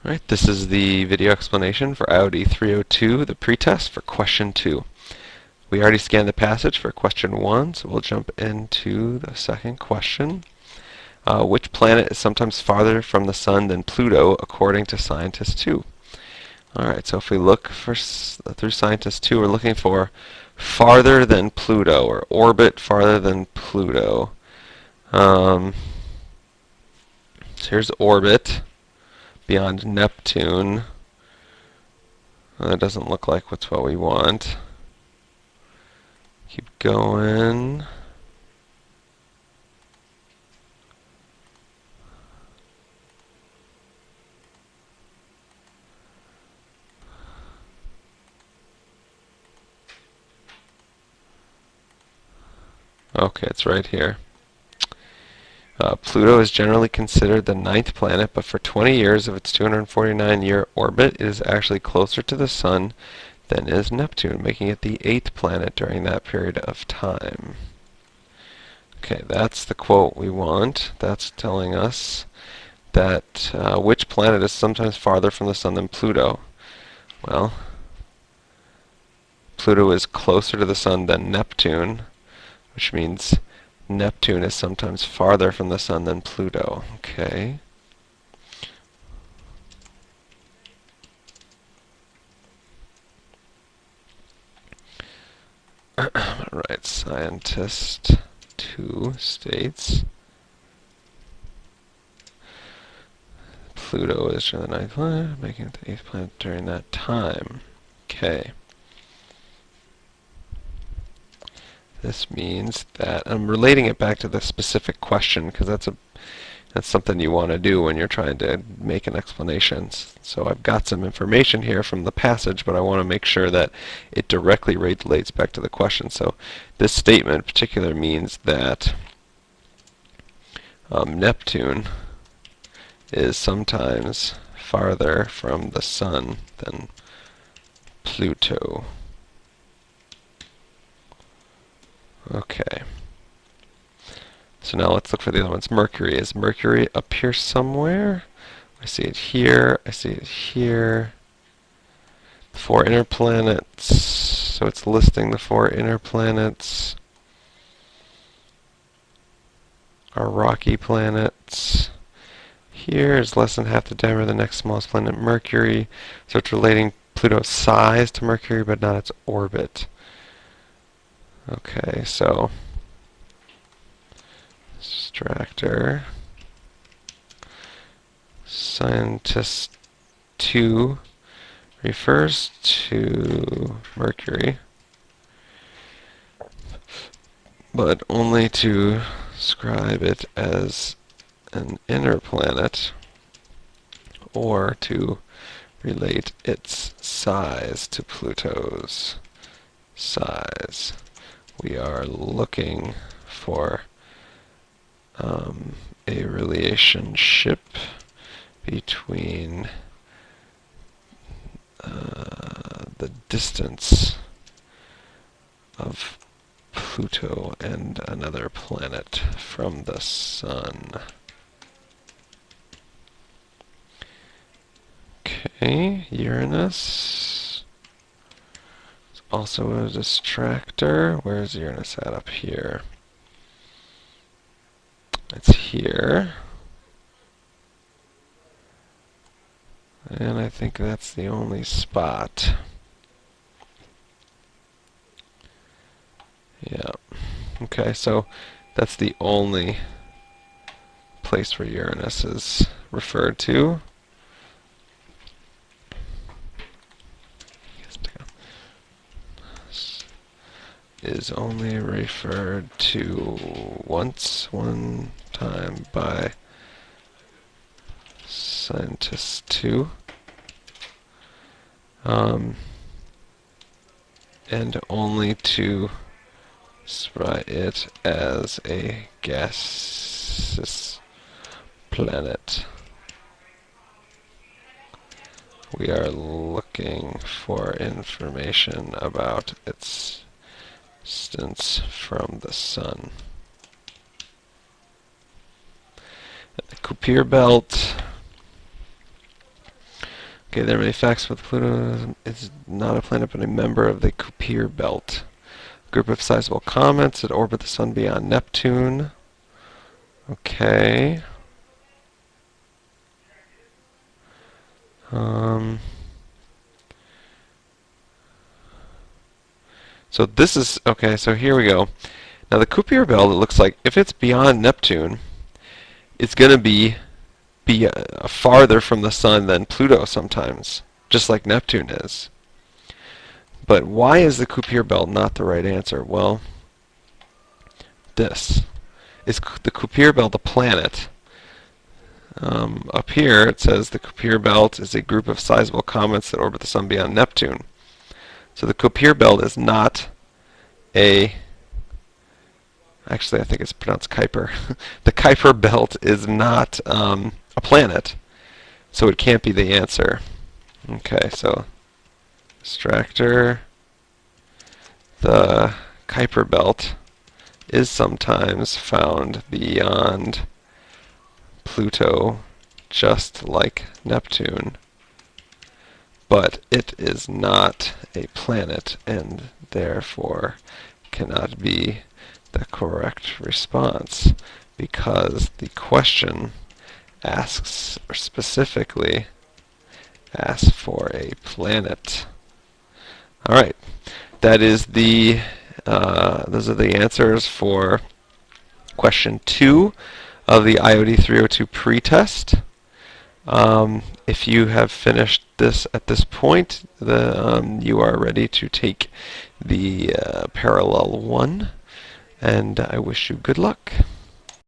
Alright, this is the video explanation for IOD 302, the pretest for question 2. We already scanned the passage for question 1, so we'll jump into the second question. Which planet is sometimes farther from the Sun than Pluto, according to scientist 2? Alright, so if we look through scientist 2, we're looking for farther than Pluto, or orbit farther than Pluto. So here's orbit beyond Neptune. That doesn't look like what's what we want. Keep going. Okay, it's right here. Pluto is generally considered the 9th planet, but for 20 years of its 249-year orbit, it is actually closer to the Sun than is Neptune, making it the 8th planet during that period of time. Okay, that's the quote we want. That's telling us that which planet is sometimes farther from the Sun than Pluto. Well, Pluto is closer to the Sun than Neptune, which means Neptune is sometimes farther from the Sun than Pluto. Okay. Alright, scientist 2 states Pluto is the 9th planet, making it the 8th planet during that time. Okay. This means that I'm relating it back to the specific question because that's something you want to do when you're trying to make an explanation. So I've got some information here from the passage, but I want to make sure that it directly relates back to the question. So this statement in particular means that Neptune is sometimes farther from the Sun than Pluto. Okay. So now let's look for the other ones. Mercury. Is Mercury up here somewhere? I see it here. I see it here. The 4 inner planets. So it's listing the 4 inner planets. Our rocky planets. Here is less than half the diameter of the next smallest planet, Mercury. So it's relating Pluto's size to Mercury, but not its orbit. Okay, so Distractor. Scientist 2 refers to Mercury, but only to describe it as an inner planet or to relate its size to Pluto's size. We are looking for a relationship between the distance of Pluto and another planet from the Sun. Okay, Uranus is also a distractor. Where's Uranus at up here? It's here. And I think that's the only spot. Yeah. Okay, so that's the only place where Uranus is referred to. Is only referred to one time by scientist 2. And only to describe it as a gaseous planet. We are looking for information about its distance from the Sun. And the Kuiper belt Okay, there are many facts, but Pluto is not a planet but a member of the Kuiper belt. Group of sizable comets that orbit the Sun beyond Neptune. Okay. So this is, okay, so here we go. Now the Kuiper belt, it looks like if it's beyond Neptune, it's going to be farther from the Sun than Pluto sometimes, just like Neptune is. But why is the Kuiper belt not the right answer? Well, this. Is the Kuiper belt a planet? Up here it says the Kuiper belt is a group of sizable comets that orbit the Sun beyond Neptune. So the Kuiper belt is not a... Actually, I think it's pronounced Kuiper. The Kuiper belt is not a planet, so it can't be the answer. Okay, so distractor. The Kuiper belt is sometimes found beyond Pluto, just like Neptune, but it is not a planet and therefore cannot be the correct response because the question asks, or specifically asks for a planet. Alright, that is the those are the answers for question 2 of the IOD 302 pretest. If you have finished this at this point, you are ready to take the parallel 1, and I wish you good luck.